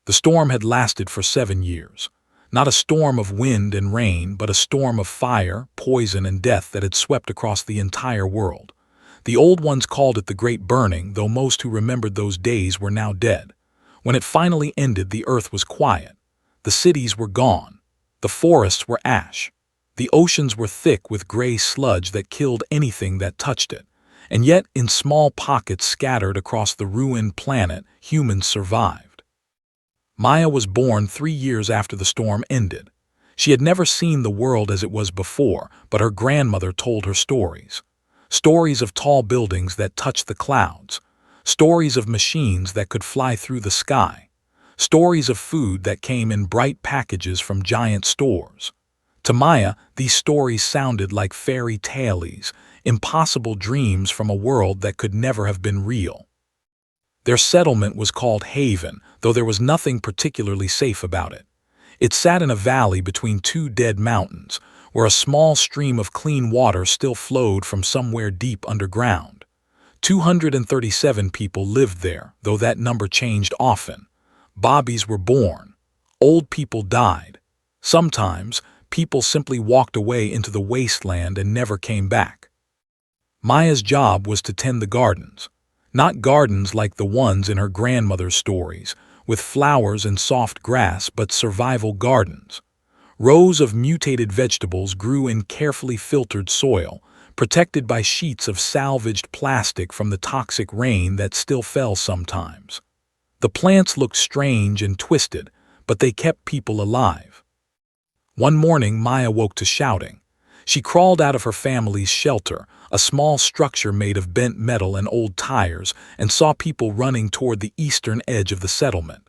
The storm had lasted for 7 years. Not a storm of wind and rain, but a storm of fire, poison, and death that had swept across the entire world. The old ones called it the Great Burning, though most who remembered those days were now dead. When it finally ended, the earth was quiet. The cities were gone. The forests were ash. The oceans were thick with gray sludge that killed anything that touched it. And yet, in small pockets scattered across the ruined planet, humans survived. Maya was born 3 years after the storm ended. She had never seen the world as it was before, but her grandmother told her stories. Stories of tall buildings that touched the clouds. Stories of machines that could fly through the sky. Stories of food that came in bright packages from giant stores. To Maya, these stories sounded like fairy tales, impossible dreams from a world that could never have been real. Their settlement was called Haven, though there was nothing particularly safe about it. It sat in a valley between 2 dead mountains, where a small stream of clean water still flowed from somewhere deep underground. 237 people lived there, though that number changed often. Bobbies were born. Old people died. Sometimes, people simply walked away into the wasteland and never came back. Maya's job was to tend the gardens. Not gardens like the ones in her grandmother's stories, with flowers and soft grass, but survival gardens. Rows of mutated vegetables grew in carefully filtered soil, protected by sheets of salvaged plastic from the toxic rain that still fell sometimes. The plants looked strange and twisted, but they kept people alive. One morning, Maya woke to shouting. She crawled out of her family's shelter, a small structure made of bent metal and old tires, and saw people running toward the eastern edge of the settlement.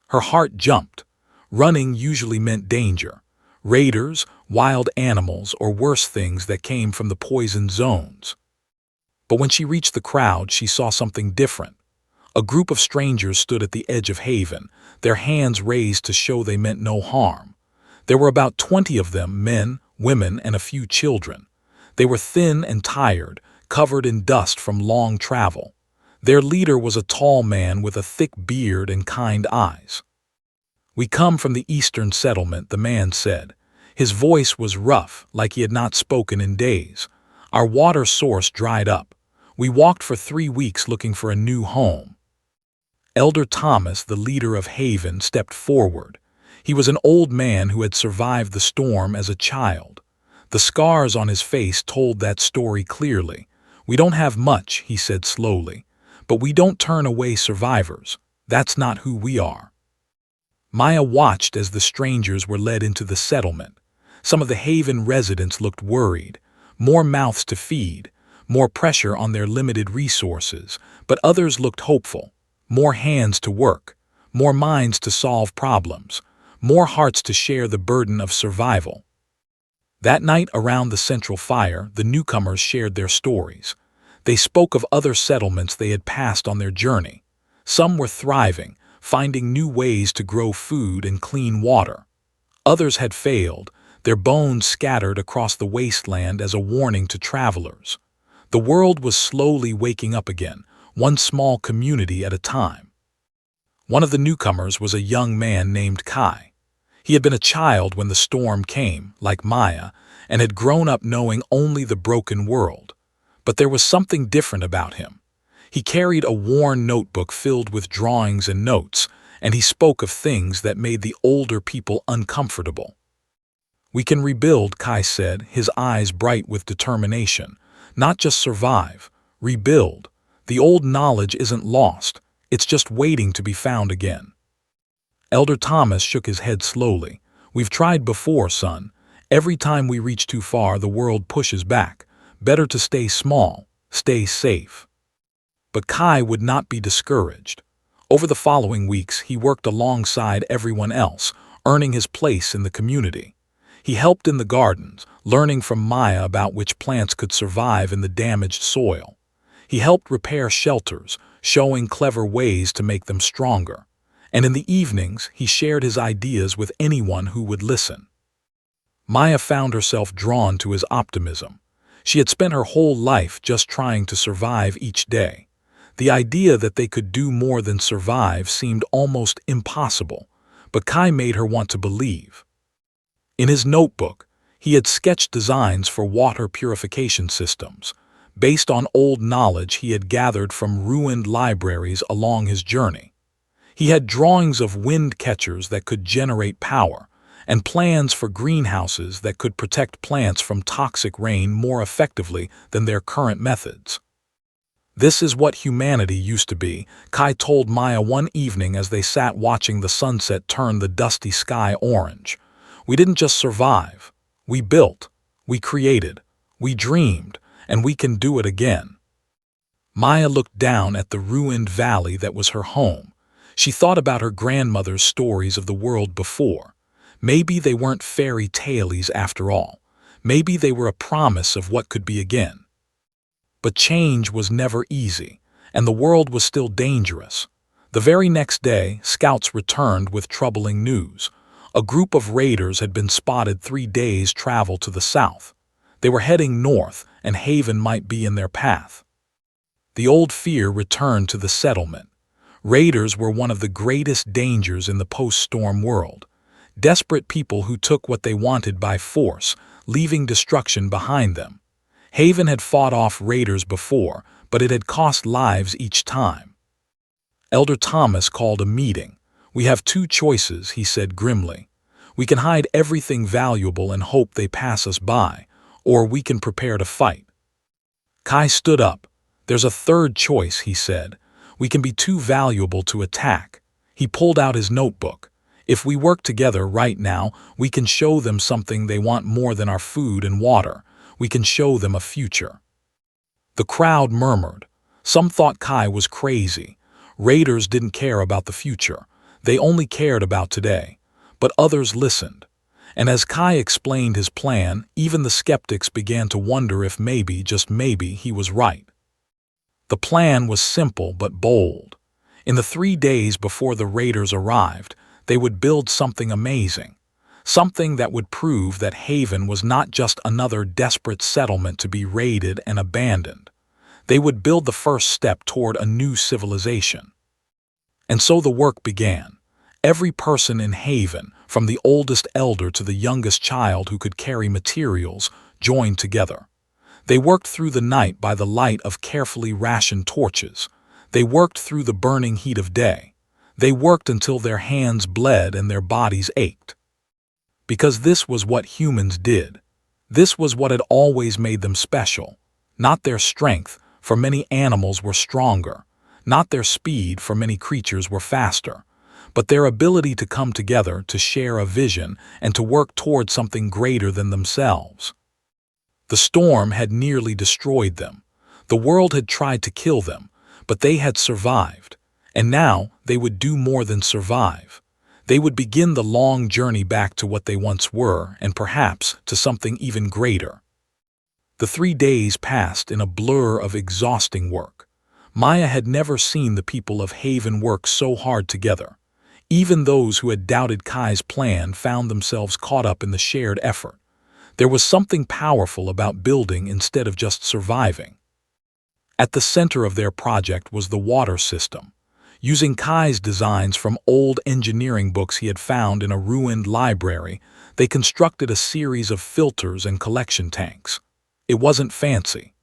Her heart jumped. Running usually meant danger. Raiders, wild animals, or worse things that came from the poison zones. But when she reached the crowd, she saw something different. A group of strangers stood at the edge of Haven, their hands raised to show they meant no harm. There were about 20 of them, men, women, and a few children. They were thin and tired, covered in dust from long travel. Their leader was a tall man with a thick beard and kind eyes. "We come from the eastern settlement," the man said. His voice was rough, like he had not spoken in days. "Our water source dried up. We walked for 3 weeks looking for a new home." Elder Thomas, the leader of Haven, stepped forward. He was an old man who had survived the storm as a child. The scars on his face told that story clearly. "We don't have much," he said slowly, "but we don't turn away survivors. That's not who we are." Maya watched as the strangers were led into the settlement. Some of the Haven residents looked worried. More mouths to feed, more pressure on their limited resources, but others looked hopeful. More hands to work, more minds to solve problems, more hearts to share the burden of survival. That night around the central fire, the newcomers shared their stories. They spoke of other settlements they had passed on their journey. Some were thriving, finding new ways to grow food and clean water. Others had failed, their bones scattered across the wasteland as a warning to travelers. The world was slowly waking up again, one small community at a time. One of the newcomers was a young man named Kai. He had been a child when the storm came, like Maya, and had grown up knowing only the broken world. But there was something different about him. He carried a worn notebook filled with drawings and notes, and he spoke of things that made the older people uncomfortable. "We can rebuild," Kai said, his eyes bright with determination. "Not just survive, rebuild. The old knowledge isn't lost, it's just waiting to be found again." Elder Thomas shook his head slowly. "We've tried before, son. Every time we reach too far, the world pushes back. Better to stay small, stay safe." But Kai would not be discouraged. Over the following weeks, he worked alongside everyone else, earning his place in the community. He helped in the gardens, learning from Maya about which plants could survive in the damaged soil. He helped repair shelters, showing clever ways to make them stronger. And in the evenings, he shared his ideas with anyone who would listen. Maya found herself drawn to his optimism. She had spent her whole life just trying to survive each day. The idea that they could do more than survive seemed almost impossible, but Kai made her want to believe. In his notebook, he had sketched designs for water purification systems, based on old knowledge he had gathered from ruined libraries along his journey. He had drawings of wind catchers that could generate power, and plans for greenhouses that could protect plants from toxic rain more effectively than their current methods. "This is what humanity used to be," Kai told Maya one evening as they sat watching the sunset turn the dusty sky orange. "We didn't just survive. We built, we created, we dreamed, and we can do it again." Maya looked down at the ruined valley that was her home. She thought about her grandmother's stories of the world before. Maybe they weren't fairy tales after all. Maybe they were a promise of what could be again. But change was never easy, and the world was still dangerous. The very next day, scouts returned with troubling news. A group of raiders had been spotted 3 days' travel to the south. They were heading north, and Haven might be in their path. The old fear returned to the settlement. Raiders were one of the greatest dangers in the post-storm world. Desperate people who took what they wanted by force, leaving destruction behind them. Haven had fought off raiders before, but it had cost lives each time. Elder Thomas called a meeting. "We have 2 choices," he said grimly. "We can hide everything valuable and hope they pass us by, or we can prepare to fight." Kai stood up. "There's a third choice," he said. "We can be too valuable to attack." He pulled out his notebook. "If we work together right now, we can show them something they want more than our food and water. We can show them a future." The crowd murmured. Some thought Kai was crazy. Raiders didn't care about the future. They only cared about today. But others listened. And as Kai explained his plan, even the skeptics began to wonder if maybe, just maybe, he was right. The plan was simple but bold. In the 3 days before the raiders arrived, they would build something amazing. Something that would prove that Haven was not just another desperate settlement to be raided and abandoned. They would build the first step toward a new civilization. And so the work began. Every person in Haven, from the oldest elder to the youngest child who could carry materials, joined together. They worked through the night by the light of carefully rationed torches. They worked through the burning heat of day. They worked until their hands bled and their bodies ached. Because this was what humans did. This was what had always made them special. Not their strength, for many animals were stronger. Not their speed, for many creatures were faster. But their ability to come together, to share a vision, and to work toward something greater than themselves. The storm had nearly destroyed them. The world had tried to kill them, but they had survived. And now they would do more than survive. They would begin the long journey back to what they once were, and perhaps to something even greater. The 3 days passed in a blur of exhausting work. Maya had never seen the people of Haven work so hard together. Even those who had doubted Kai's plan found themselves caught up in the shared effort. There was something powerful about building instead of just surviving. At the center of their project was the water system. Using Kai's designs from old engineering books he had found in a ruined library, they constructed a series of filters and collection tanks. It wasn't fancy.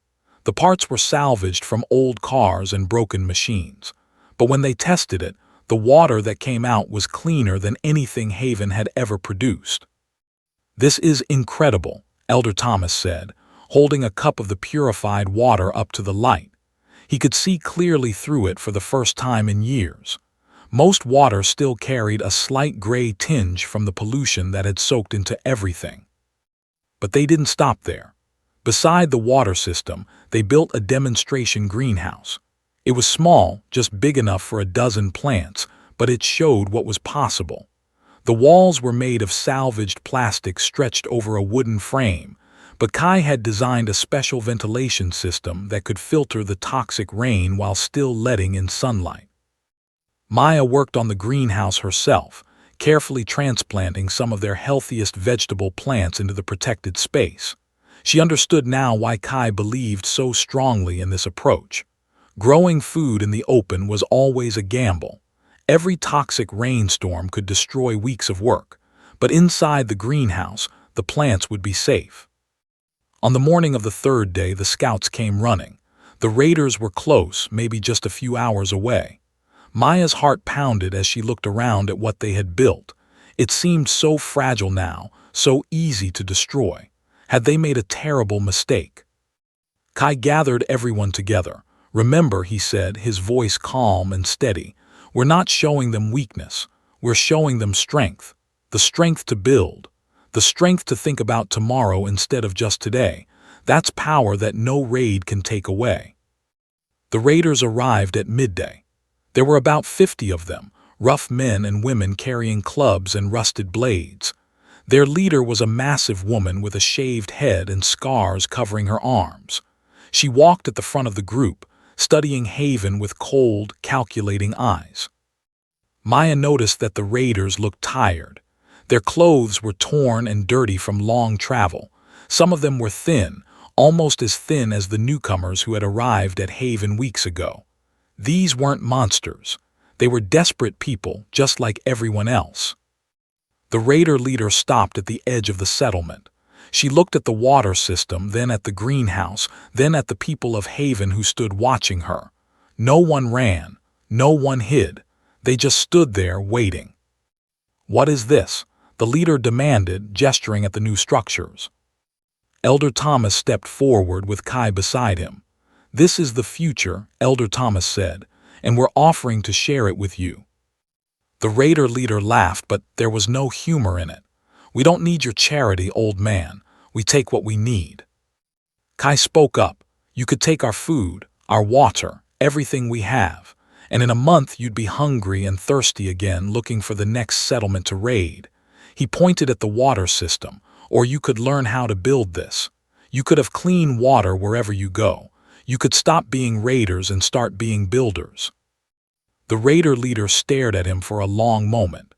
The parts were salvaged from old cars and broken machines. But when they tested it, the water that came out was cleaner than anything Haven had ever produced. "This is incredible," Elder Thomas said, holding a cup of the purified water up to the light. He could see clearly through it for the first time in years. Most water still carried a slight gray tinge from the pollution that had soaked into everything. But they didn't stop there. Beside the water system, they built a demonstration greenhouse. It was small, just big enough for a dozen plants, but it showed what was possible. The walls were made of salvaged plastic stretched over a wooden frame, but Kai had designed a special ventilation system that could filter the toxic rain while still letting in sunlight. Maya worked on the greenhouse herself, carefully transplanting some of their healthiest vegetable plants into the protected space. She understood now why Kai believed so strongly in this approach. Growing food in the open was always a gamble. Every toxic rainstorm could destroy weeks of work, but inside the greenhouse, the plants would be safe. On the morning of the third day, the scouts came running. The raiders were close, maybe just a few hours away. Maya's heart pounded as she looked around at what they had built. It seemed so fragile now, so easy to destroy. Had they made a terrible mistake? Kai gathered everyone together. "Remember," he said, his voice calm and steady, "we're not showing them weakness. We're showing them strength. The strength to build. The strength to think about tomorrow instead of just today. That's power that no raid can take away." The raiders arrived at midday. There were about 50 of them, rough men and women carrying clubs and rusted blades. Their leader was a massive woman with a shaved head and scars covering her arms. She walked at the front of the group, studying Haven with cold, calculating eyes. Maya noticed that the raiders looked tired. Their clothes were torn and dirty from long travel. Some of them were thin, almost as thin as the newcomers who had arrived at Haven weeks ago. These weren't monsters. They were desperate people, just like everyone else. The raider leader stopped at the edge of the settlement. She looked at the water system, then at the greenhouse, then at the people of Haven who stood watching her. No one ran. No one hid. They just stood there, waiting. "What is this?" the leader demanded, gesturing at the new structures. Elder Thomas stepped forward with Kai beside him. "This is the future," Elder Thomas said, "and we're offering to share it with you." The raider leader laughed, but there was no humor in it. "We don't need your charity, old man. We take what we need." Kai spoke up. "You could take our food, our water, everything we have, and in a month you'd be hungry and thirsty again, looking for the next settlement to raid." He pointed at the water system. "Or you could learn how to build this. You could have clean water wherever you go. You could stop being raiders and start being builders." The raider leader stared at him for a long moment.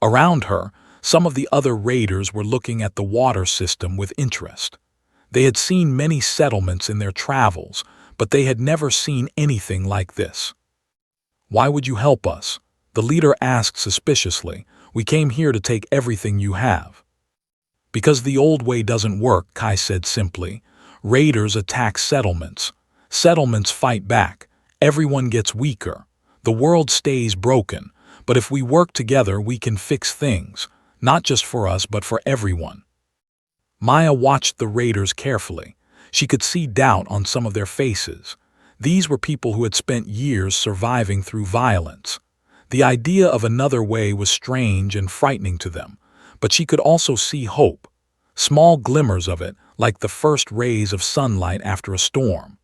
Around her, some of the other raiders were looking at the water system with interest. They had seen many settlements in their travels, but they had never seen anything like this. "Why would you help us?" the leader asked suspiciously. "We came here to take everything you have." "Because the old way doesn't work," Kai said simply. "Raiders attack settlements. Settlements fight back. Everyone gets weaker. The world stays broken. But if we work together, we can fix things, not just for us but for everyone." Maya watched the raiders carefully. She could see doubt on some of their faces. These were people who had spent years surviving through violence. The idea of another way was strange and frightening to them, but she could also see hope, small glimmers of it, like the first rays of sunlight after a storm.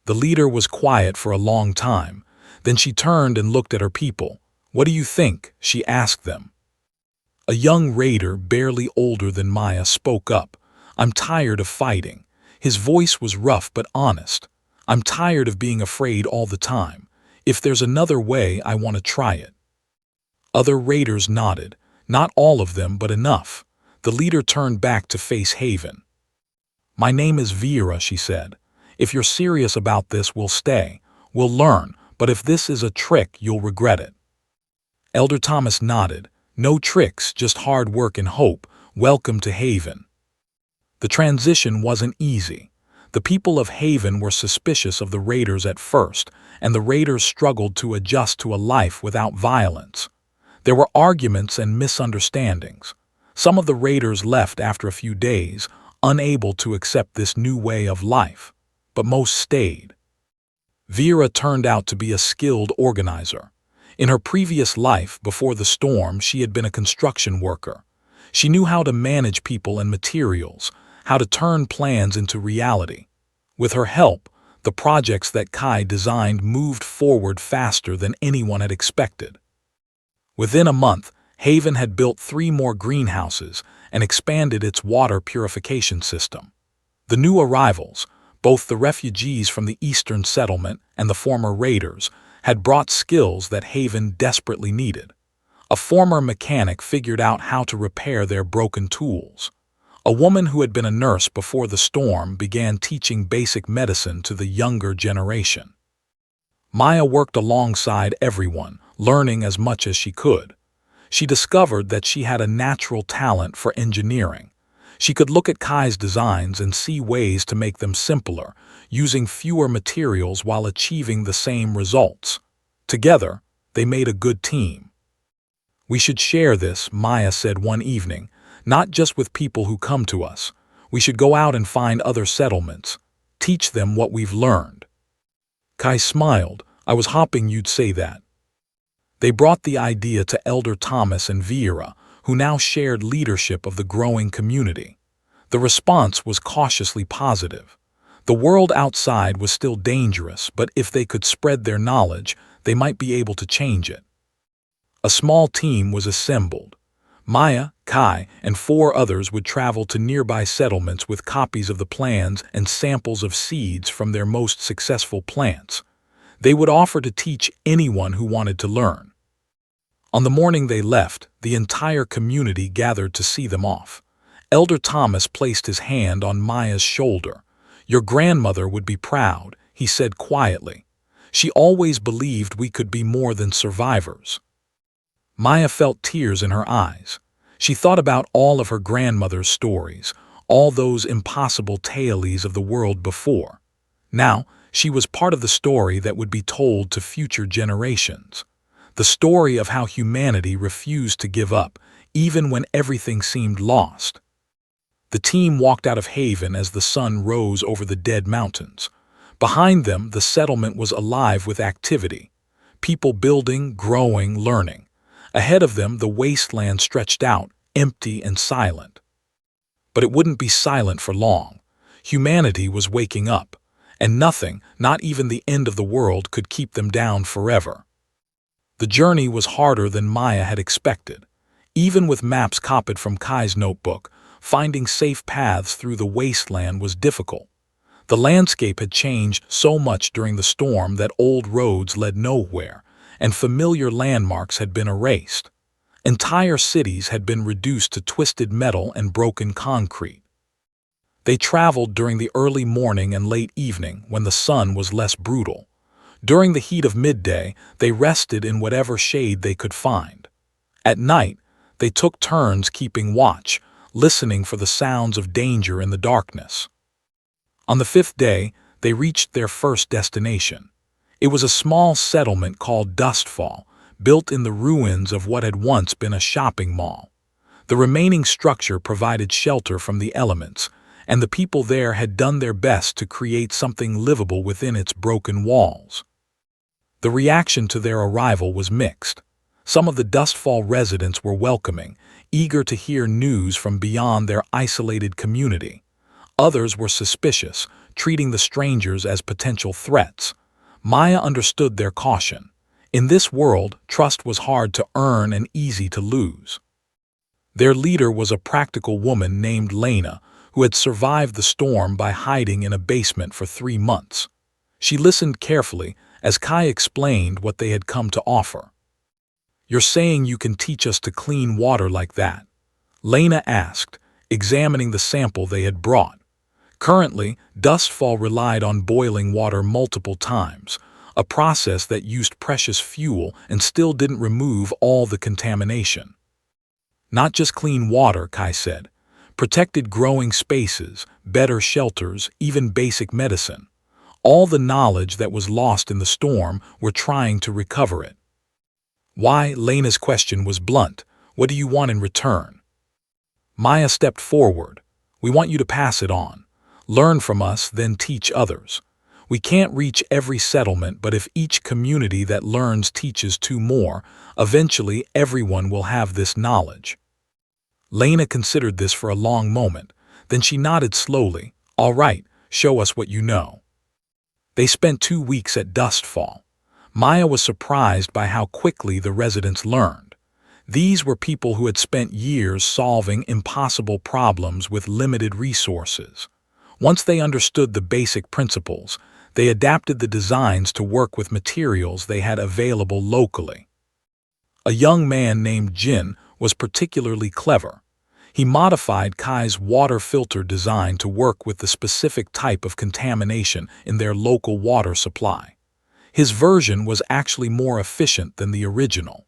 The leader was quiet for a long time. Then she turned and looked at her people. "What do you think?" she asked them. A young raider, barely older than Maya, spoke up. "I'm tired of fighting." His voice was rough but honest. "I'm tired of being afraid all the time. If there's another way, I want to try it." Other raiders nodded. Not all of them, but enough. The leader turned back to face Haven. "My name is Vera," she said. "If you're serious about this, we'll stay. We'll learn, but if this is a trick, you'll regret it." Elder Thomas nodded. "No tricks, just hard work and hope. Welcome to Haven." The transition wasn't easy. The people of Haven were suspicious of the raiders at first, and the raiders struggled to adjust to a life without violence. There were arguments and misunderstandings. Some of the raiders left after a few days, unable to accept this new way of life, but most stayed. Vera turned out to be a skilled organizer. In her previous life, before the storm, she had been a construction worker. She knew how to manage people and materials, how to turn plans into reality. With her help, the projects that Kai designed moved forward faster than anyone had expected. Within a month, Haven had built 3 more greenhouses and expanded its water purification system. The new arrivals, both the refugees from the eastern settlement and the former raiders, had brought skills that Haven desperately needed. A former mechanic figured out how to repair their broken tools. A woman who had been a nurse before the storm began teaching basic medicine to the younger generation. Maya worked alongside everyone, learning as much as she could. She discovered that she had a natural talent for engineering. She could look at Kai's designs and see ways to make them simpler, using fewer materials while achieving the same results. Together, they made a good team. "We should share this," Maya said one evening, "not just with people who come to us. We should go out and find other settlements. Teach them what we've learned." Kai smiled. "I was hoping you'd say that." They brought the idea to Elder Thomas and Vera, who now shared leadership of the growing community. The response was cautiously positive. The world outside was still dangerous, but if they could spread their knowledge, they might be able to change it. A small team was assembled. Maya, Kai, and 4 others would travel to nearby settlements with copies of the plans and samples of seeds from their most successful plants. They would offer to teach anyone who wanted to learn. On the morning they left, the entire community gathered to see them off. Elder Thomas placed his hand on Maya's shoulder. "Your grandmother would be proud," he said quietly. "She always believed we could be more than survivors." Maya felt tears in her eyes. She thought about all of her grandmother's stories, all those impossible tales of the world before. Now, she was part of the story that would be told to future generations. The story of how humanity refused to give up, even when everything seemed lost. The team walked out of Haven as the sun rose over the dead mountains. Behind them, the settlement was alive with activity. People building, growing, learning. Ahead of them, the wasteland stretched out, empty and silent. But it wouldn't be silent for long. Humanity was waking up, and nothing, not even the end of the world, could keep them down forever. The journey was harder than Maya had expected. Even with maps copied from Kai's notebook, finding safe paths through the wasteland was difficult. The landscape had changed so much during the storm that old roads led nowhere, and familiar landmarks had been erased. Entire cities had been reduced to twisted metal and broken concrete. They traveled during the early morning and late evening when the sun was less brutal. During the heat of midday, they rested in whatever shade they could find. At night, they took turns keeping watch, listening for the sounds of danger in the darkness. On the 5th day, they reached their first destination. It was a small settlement called Dustfall, built in the ruins of what had once been a shopping mall. The remaining structure provided shelter from the elements, and the people there had done their best to create something livable within its broken walls. The reaction to their arrival was mixed. Some of the Dustfall residents were welcoming, eager to hear news from beyond their isolated community. Others were suspicious, treating the strangers as potential threats. Maya understood their caution. In this world, trust was hard to earn and easy to lose. Their leader was a practical woman named Lena, who had survived the storm by hiding in a basement for 3 months. She listened carefully as Kai explained what they had come to offer. "You're saying you can teach us to clean water like that?" Lena asked, examining the sample they had brought. Currently, Dustfall relied on boiling water multiple times, a process that used precious fuel and still didn't remove all the contamination. "Not just clean water," Kai said. "Protected growing spaces, better shelters, even basic medicine. All the knowledge that was lost in the storm, we're trying to recover it." "Why?" Lena's question was blunt. "What do you want in return?" Maya stepped forward. "We want you to pass it on. Learn from us, then teach others. We can't reach every settlement, but if each community that learns teaches 2 more, eventually everyone will have this knowledge." Lena considered this for a long moment. Then she nodded slowly. "All right, show us what you know." They spent 2 weeks at Dustfall. Maya was surprised by how quickly the residents learned. These were people who had spent years solving impossible problems with limited resources. Once they understood the basic principles, they adapted the designs to work with materials they had available locally. A young man named Jin was particularly clever. He modified Kai's water filter design to work with the specific type of contamination in their local water supply. His version was actually more efficient than the original.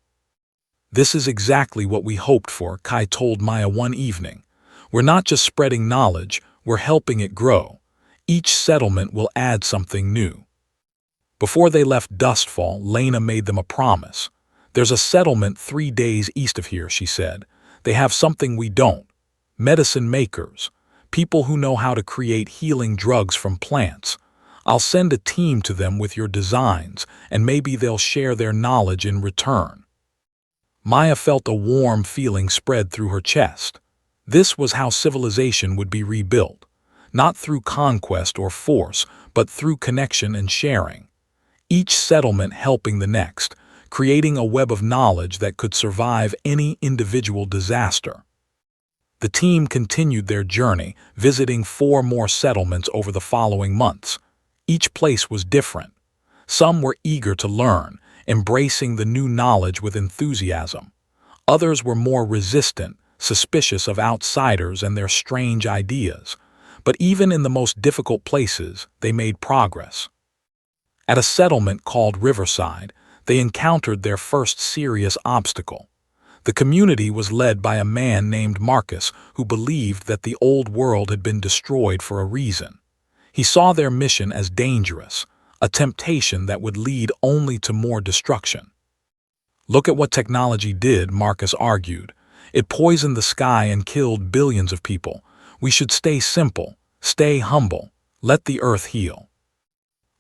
"This is exactly what we hoped for," Kai told Maya one evening. "We're not just spreading knowledge, we're helping it grow. Each settlement will add something new." Before they left Dustfall, Lena made them a promise. "There's a settlement 3 days east of here," she said. "They have something we don't. Medicine makers. People who know how to create healing drugs from plants. I'll send a team to them with your designs, and maybe they'll share their knowledge in return." Maya felt a warm feeling spread through her chest. This was how civilization would be rebuilt. Not through conquest or force, but through connection and sharing. Each settlement helping the next, creating a web of knowledge that could survive any individual disaster. The team continued their journey, visiting 4 more settlements over the following months. Each place was different. Some were eager to learn, embracing the new knowledge with enthusiasm. Others were more resistant, suspicious of outsiders and their strange ideas. But even in the most difficult places, they made progress. At a settlement called Riverside, they encountered their first serious obstacle. The community was led by a man named Marcus who believed that the old world had been destroyed for a reason. He saw their mission as dangerous, a temptation that would lead only to more destruction. "Look at what technology did," Marcus argued. "It poisoned the sky and killed billions of people. We should stay simple, stay humble, let the earth heal."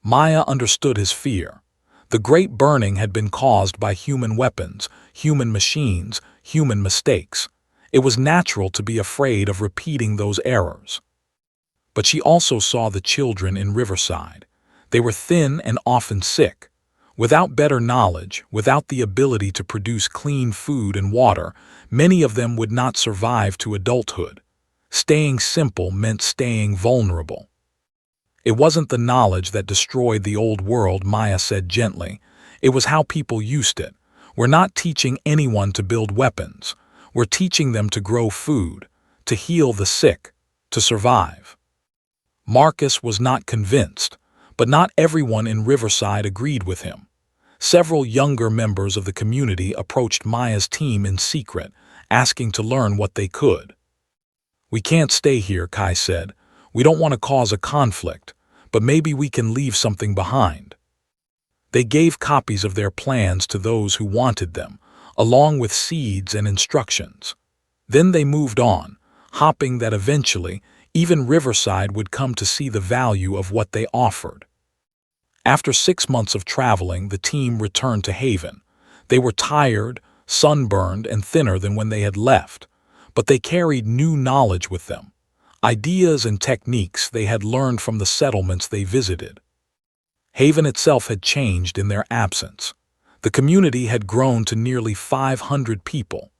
Maya understood his fear. The Great Burning had been caused by human weapons, human machines, human mistakes. It was natural to be afraid of repeating those errors. But she also saw the children in Riverside. They were thin and often sick. Without better knowledge, without the ability to produce clean food and water, many of them would not survive to adulthood. Staying simple meant staying vulnerable. "It wasn't the knowledge that destroyed the old world," Maya said gently. "It was how people used it. We're not teaching anyone to build weapons. We're teaching them to grow food, to heal the sick, to survive." Marcus was not convinced, but not everyone in Riverside agreed with him. Several younger members of the community approached Maya's team in secret, asking to learn what they could. "We can't stay here," Kai said. "We don't want to cause a conflict, but maybe we can leave something behind." They gave copies of their plans to those who wanted them, along with seeds and instructions. Then they moved on, hoping that eventually even Riverside would come to see the value of what they offered. After 6 months of traveling, the team returned to Haven. They were tired, sunburned, and thinner than when they had left, but they carried new knowledge with them, ideas and techniques they had learned from the settlements they visited. Haven itself had changed in their absence. The community had grown to nearly 500 people.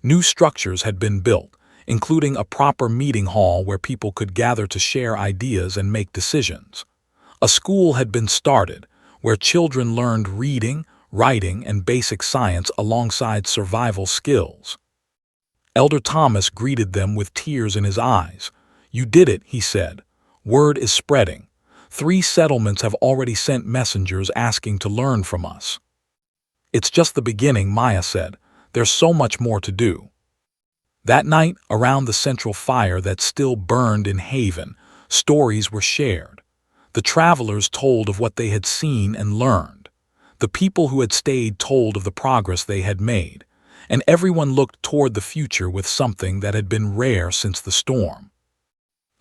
New structures had been built, including a proper meeting hall where people could gather to share ideas and make decisions. A school had been started, where children learned reading, writing, and basic science alongside survival skills. Elder Thomas greeted them with tears in his eyes. "You did it," he said. "Word is spreading. 3 settlements have already sent messengers asking to learn from us." "It's just the beginning," Maya said. "There's so much more to do." That night, around the central fire that still burned in Haven, stories were shared. The travelers told of what they had seen and learned. The people who had stayed told of the progress they had made, and everyone looked toward the future with something that had been rare since the storm.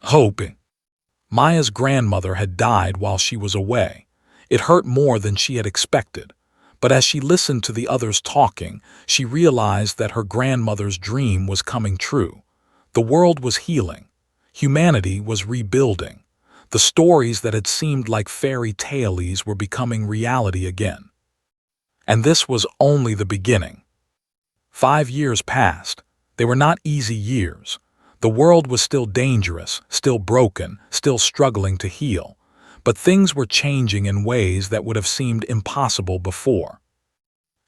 Hoping. Maya's grandmother had died while she was away. It hurt more than she had expected. But as she listened to the others talking, she realized that her grandmother's dream was coming true. The world was healing. Humanity was rebuilding. The stories that had seemed like fairy tales were becoming reality again. And this was only the beginning. 5 years passed. They were not easy years. The world was still dangerous, still broken, still struggling to heal. But things were changing in ways that would have seemed impossible before.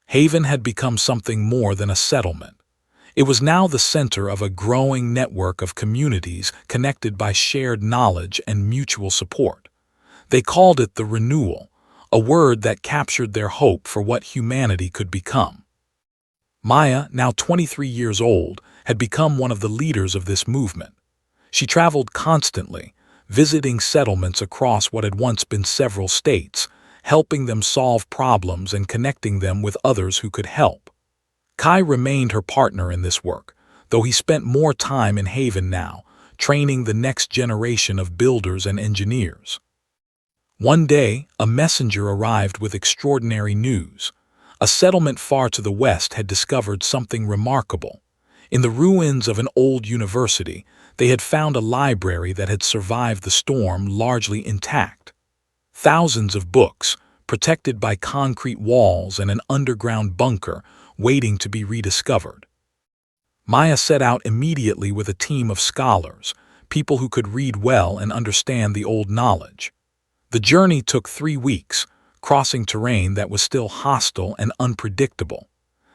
Haven had become something more than a settlement. It was now the center of a growing network of communities connected by shared knowledge and mutual support. They called it the Renewal, a word that captured their hope for what humanity could become. Maya, now 23 years old, had become one of the leaders of this movement. She traveled constantly, visiting settlements across what had once been several states, helping them solve problems and connecting them with others who could help. Kai remained her partner in this work, though he spent more time in Haven now, training the next generation of builders and engineers. One day, a messenger arrived with extraordinary news. A settlement far to the west had discovered something remarkable. In the ruins of an old university, they had found a library that had survived the storm largely intact. Thousands of books, protected by concrete walls and an underground bunker, waiting to be rediscovered. Maya set out immediately with a team of scholars, people who could read well and understand the old knowledge. The journey took 3 weeks, crossing terrain that was still hostile and unpredictable.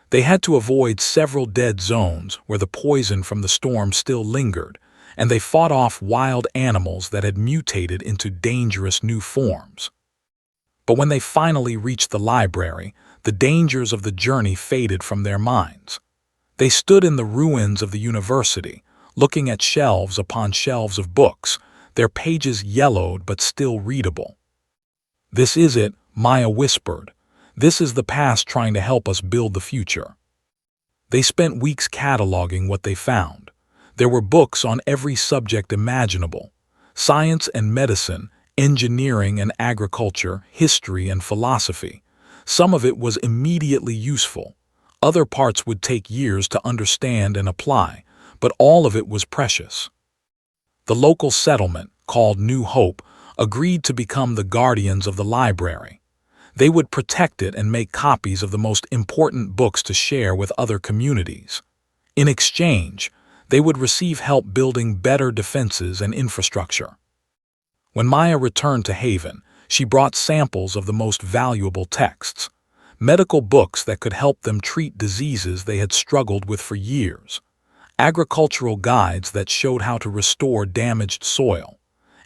They had to avoid several dead zones where the poison from the storm still lingered, and they fought off wild animals that had mutated into dangerous new forms. But when they finally reached the library, the dangers of the journey faded from their minds. They stood in the ruins of the university, looking at shelves upon shelves of books, their pages yellowed but still readable. "This is it," Maya whispered. "This is the past trying to help us build the future." They spent weeks cataloging what they found. There were books on every subject imaginable: science and medicine, engineering and agriculture, history and philosophy. Some of it was immediately useful. Other parts would take years to understand and apply, but all of it was precious. The local settlement, called New Hope, agreed to become the guardians of the library. They would protect it and make copies of the most important books to share with other communities. In exchange, they would receive help building better defenses and infrastructure. When Maya returned to Haven, she brought samples of the most valuable texts, medical books that could help them treat diseases they had struggled with for years, agricultural guides that showed how to restore damaged soil,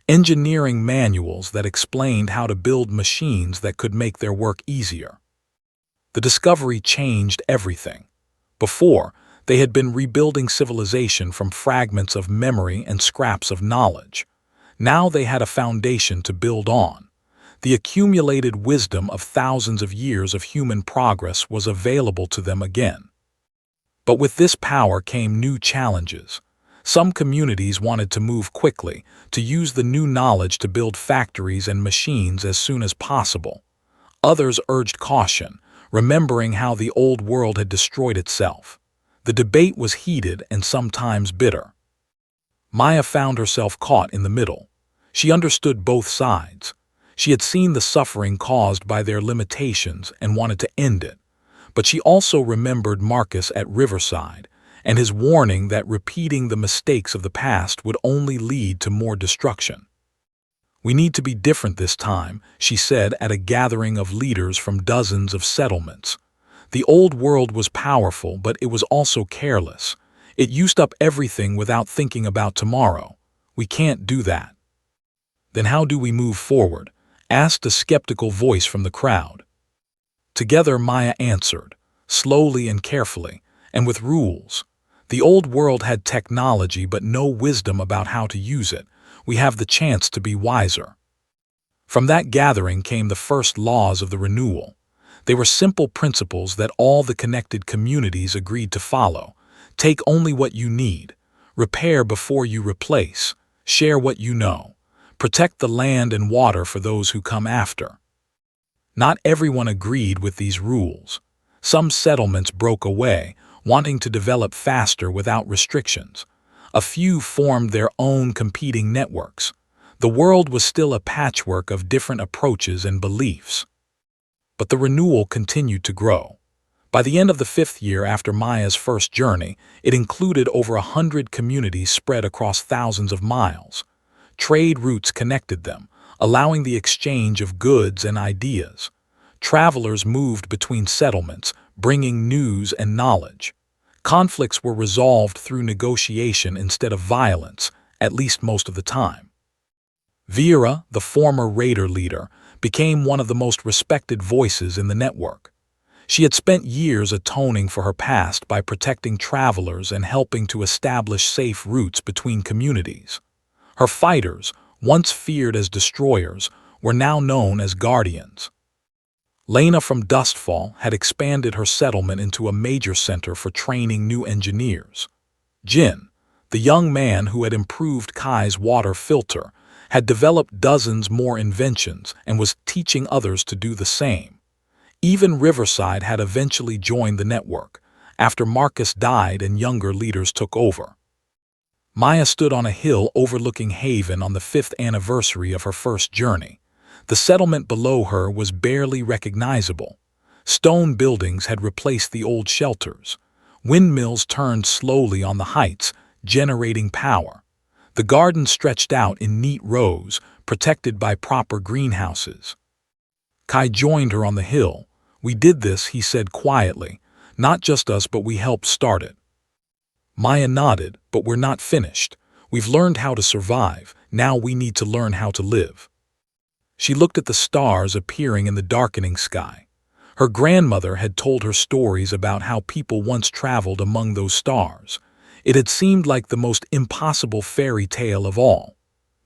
engineering manuals that explained how to build machines that could make their work easier. The discovery changed everything. Before, they had been rebuilding civilization from fragments of memory and scraps of knowledge. Now they had a foundation to build on. The accumulated wisdom of thousands of years of human progress was available to them again. But with this power came new challenges. Some communities wanted to move quickly, to use the new knowledge to build factories and machines as soon as possible. Others urged caution, remembering how the old world had destroyed itself. The debate was heated and sometimes bitter. Maya found herself caught in the middle. She understood both sides. She had seen the suffering caused by their limitations and wanted to end it. But she also remembered Marcus at Riverside and his warning that repeating the mistakes of the past would only lead to more destruction. "We need to be different this time," she said at a gathering of leaders from dozens of settlements. "The old world was powerful, but it was also careless. It used up everything without thinking about tomorrow. We can't do that." "Then how do we move forward?" asked a skeptical voice from the crowd. Together Maya answered, slowly and carefully, and with rules. "The old world had technology but no wisdom about how to use it. We have the chance to be wiser." From that gathering came the first laws of the renewal. They were simple principles that all the connected communities agreed to follow. Take only what you need. Repair before you replace. Share what you know. Protect the land and water for those who come after. Not everyone agreed with these rules. Some settlements broke away, wanting to develop faster without restrictions. A few formed their own competing networks. The world was still a patchwork of different approaches and beliefs. But the renewal continued to grow. By the end of the 5th year after Maya's first journey, it included over 100 communities spread across thousands of miles. Trade routes connected them, allowing the exchange of goods and ideas. Travelers moved between settlements, bringing news and knowledge. Conflicts were resolved through negotiation instead of violence, at least most of the time. Vera, the former raider leader, became one of the most respected voices in the network. She had spent years atoning for her past by protecting travelers and helping to establish safe routes between communities. Her fighters, once feared as destroyers, were now known as guardians. Lena from Dustfall had expanded her settlement into a major center for training new engineers. Jin, the young man who had improved Kai's water filter, had developed dozens more inventions and was teaching others to do the same. Even Riverside had eventually joined the network, after Marcus died and younger leaders took over. Maya stood on a hill overlooking Haven on the 5th anniversary of her first journey. The settlement below her was barely recognizable. Stone buildings had replaced the old shelters. Windmills turned slowly on the heights, generating power. The garden stretched out in neat rows, protected by proper greenhouses. Kai joined her on the hill. "We did this," he said quietly. "Not just us, but we helped start it." Maya nodded. "But we're not finished. We've learned how to survive. Now we need to learn how to live." She looked at the stars appearing in the darkening sky. Her grandmother had told her stories about how people once traveled among those stars. It had seemed like the most impossible fairy tale of all.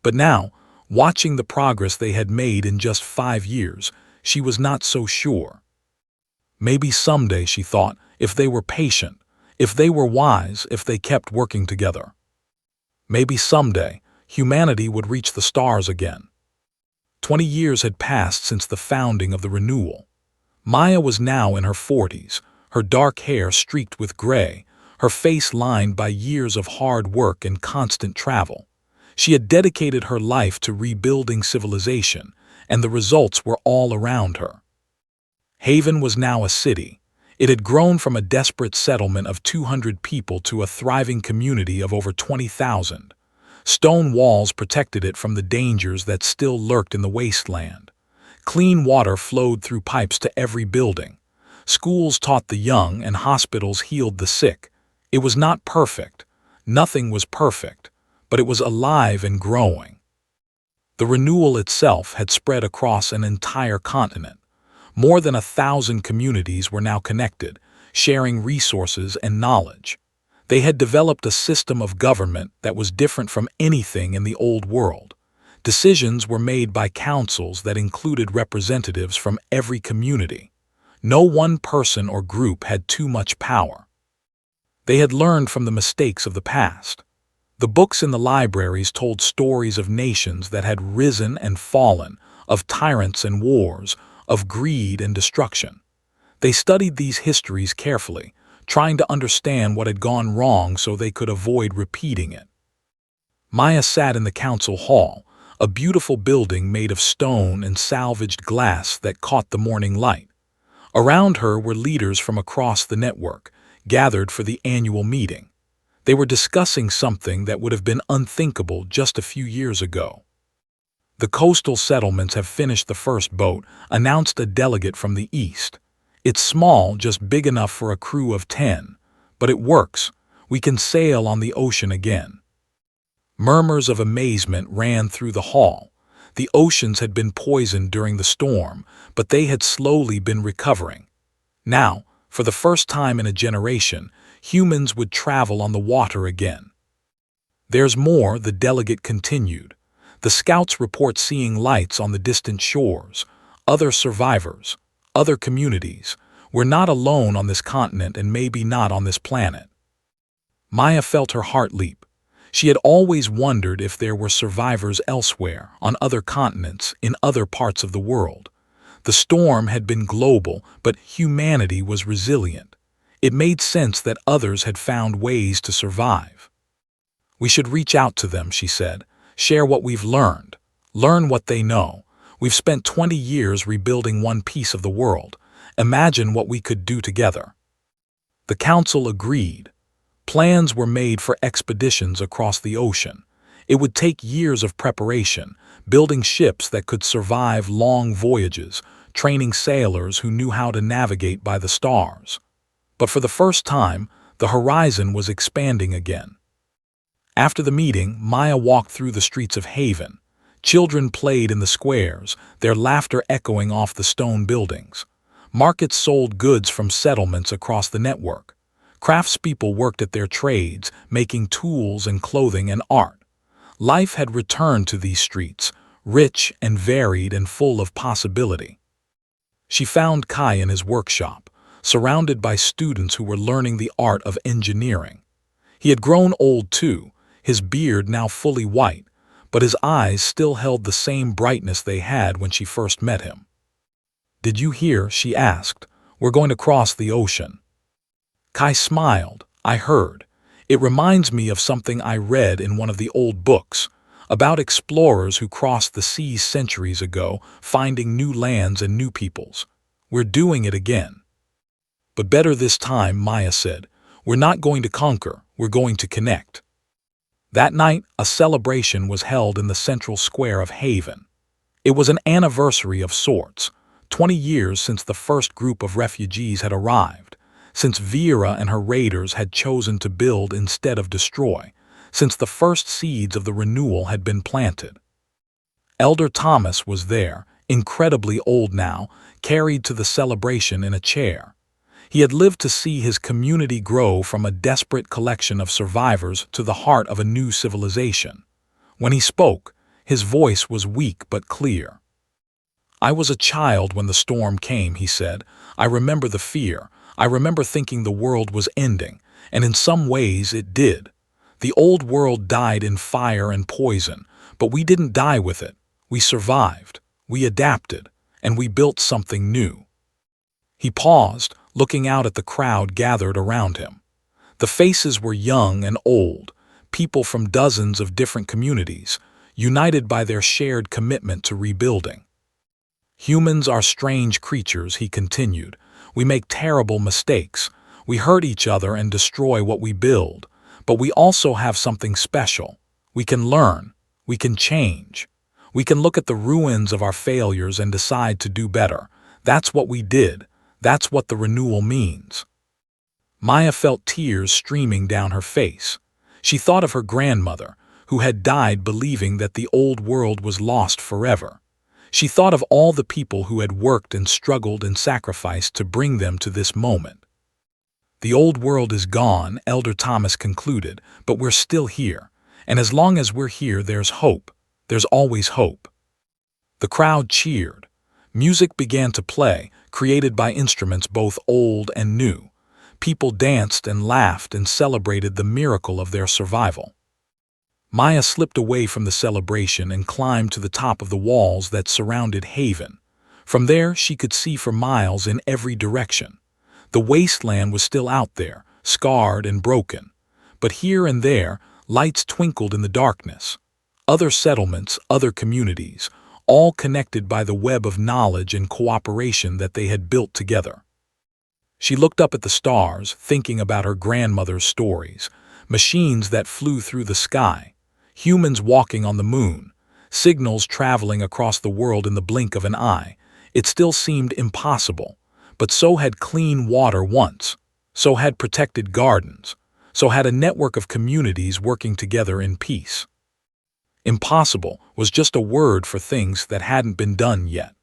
But now, watching the progress they had made in just 5 years, she was not so sure. Maybe someday, she thought, if they were patient, if they were wise, if they kept working together. Maybe someday, humanity would reach the stars again. 20 years had passed since the founding of the Renewal. Maya was now in her 40s, her dark hair streaked with gray, her face lined by years of hard work and constant travel. She had dedicated her life to rebuilding civilization, and the results were all around her. Haven was now a city. It had grown from a desperate settlement of 200 people to a thriving community of over 20,000. Stone walls protected it from the dangers that still lurked in the wasteland. Clean water flowed through pipes to every building. Schools taught the young and hospitals healed the sick. It was not perfect. Nothing was perfect, but it was alive and growing. The Renewal itself had spread across an entire continent. More than 1,000 communities were now connected, sharing resources and knowledge. They had developed a system of government that was different from anything in the old world. Decisions were made by councils that included representatives from every community. No one person or group had too much power. They had learned from the mistakes of the past. The books in the libraries told stories of nations that had risen and fallen, of tyrants and wars, of greed and destruction. They studied these histories carefully, trying to understand what had gone wrong so they could avoid repeating it. Maya sat in the council hall, a beautiful building made of stone and salvaged glass that caught the morning light. Around her were leaders from across the network, gathered for the annual meeting. They were discussing something that would have been unthinkable just a few years ago. "The coastal settlements have finished the first boat," announced a delegate from the east. "It's small, just big enough for a crew of 10. But it works. We can sail on the ocean again." Murmurs of amazement ran through the hall. The oceans had been poisoned during the storm, but they had slowly been recovering. Now, for the first time in a generation, humans would travel on the water again. "There's more," the delegate continued. "The scouts report seeing lights on the distant shores, other survivors, other communities. We're not alone on this continent and maybe not on this planet." Maya felt her heart leap. She had always wondered if there were survivors elsewhere, on other continents, in other parts of the world. The storm had been global, but humanity was resilient. It made sense that others had found ways to survive. "We should reach out to them," she said. "Share what we've learned. Learn what they know. We've spent 20 years rebuilding one piece of the world. Imagine what we could do together." The council agreed. Plans were made for expeditions across the ocean. It would take years of preparation, building ships that could survive long voyages, training sailors who knew how to navigate by the stars. But for the first time, the horizon was expanding again. After the meeting, Maya walked through the streets of Haven. Children played in the squares, their laughter echoing off the stone buildings. Markets sold goods from settlements across the network. Craftspeople worked at their trades, making tools and clothing and art. Life had returned to these streets, rich and varied and full of possibility. She found Kai in his workshop, surrounded by students who were learning the art of engineering. He had grown old too, his beard now fully white, but his eyes still held the same brightness they had when she first met him. "Did you hear?" she asked. "We're going to cross the ocean." Kai smiled. "I heard. It reminds me of something I read in one of the old books, about explorers who crossed the seas centuries ago, finding new lands and new peoples. We're doing it again." "But better this time," Maya said. "We're not going to conquer, we're going to connect." That night, a celebration was held in the central square of Haven. It was an anniversary of sorts, 20 years since the first group of refugees had arrived, since Vera and her raiders had chosen to build instead of destroy, since the first seeds of the renewal had been planted. Elder Thomas was there, incredibly old now, carried to the celebration in a chair. He had lived to see his community grow from a desperate collection of survivors to the heart of a new civilization. When he spoke, his voice was weak but clear. "I was a child when the storm came," he said. "I remember the fear. I remember thinking the world was ending, and in some ways it did. The old world died in fire and poison, but we didn't die with it. We survived, we adapted, and we built something new." He paused, looking out at the crowd gathered around him. The faces were young and old, people from dozens of different communities, united by their shared commitment to rebuilding. "Humans are strange creatures," he continued. "We make terrible mistakes. We hurt each other and destroy what we build. But we also have something special. We can learn. We can change. We can look at the ruins of our failures and decide to do better. That's what we did. That's what the renewal means." Maya felt tears streaming down her face. She thought of her grandmother, who had died believing that the old world was lost forever. She thought of all the people who had worked and struggled and sacrificed to bring them to this moment. "The old world is gone," Elder Thomas concluded, "but we're still here. And as long as we're here, there's hope. There's always hope." The crowd cheered. Music began to play, created by instruments both old and new. People danced and laughed and celebrated the miracle of their survival. Maya slipped away from the celebration and climbed to the top of the walls that surrounded Haven. From there, she could see for miles in every direction. The wasteland was still out there, scarred and broken. But here and there, lights twinkled in the darkness. Other settlements, other communities, all connected by the web of knowledge and cooperation that they had built together. She looked up at the stars, thinking about her grandmother's stories, machines that flew through the sky, humans walking on the moon, signals traveling across the world in the blink of an eye. It still seemed impossible, but so had clean water once, so had protected gardens, so had a network of communities working together in peace. Impossible was just a word for things that hadn't been done yet.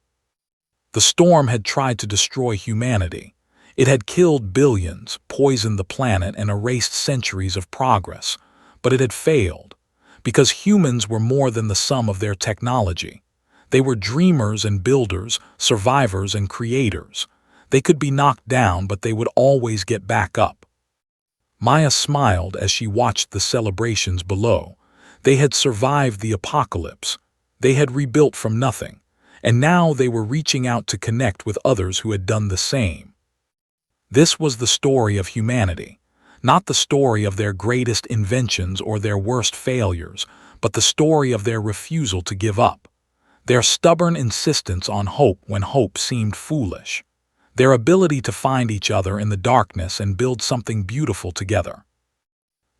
The storm had tried to destroy humanity. It had killed billions, poisoned the planet, and erased centuries of progress. But it had failed, because humans were more than the sum of their technology. They were dreamers and builders, survivors and creators. They could be knocked down, but they would always get back up. Maya smiled as she watched the celebrations below. They had survived the apocalypse. They had rebuilt from nothing, and now they were reaching out to connect with others who had done the same. This was the story of humanity, not the story of their greatest inventions or their worst failures, but the story of their refusal to give up, their stubborn insistence on hope when hope seemed foolish, their ability to find each other in the darkness and build something beautiful together.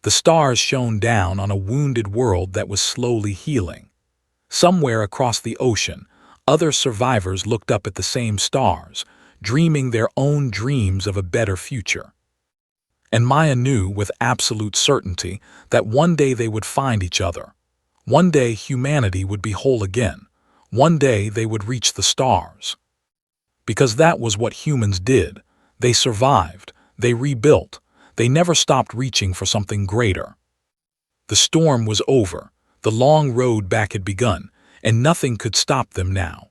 The stars shone down on a wounded world that was slowly healing. Somewhere across the ocean, other survivors looked up at the same stars, dreaming their own dreams of a better future. And Maya knew with absolute certainty that one day they would find each other. One day humanity would be whole again. One day they would reach the stars. Because that was what humans did. They survived. They rebuilt. They never stopped reaching for something greater. The storm was over. The long road back had begun, and nothing could stop them now.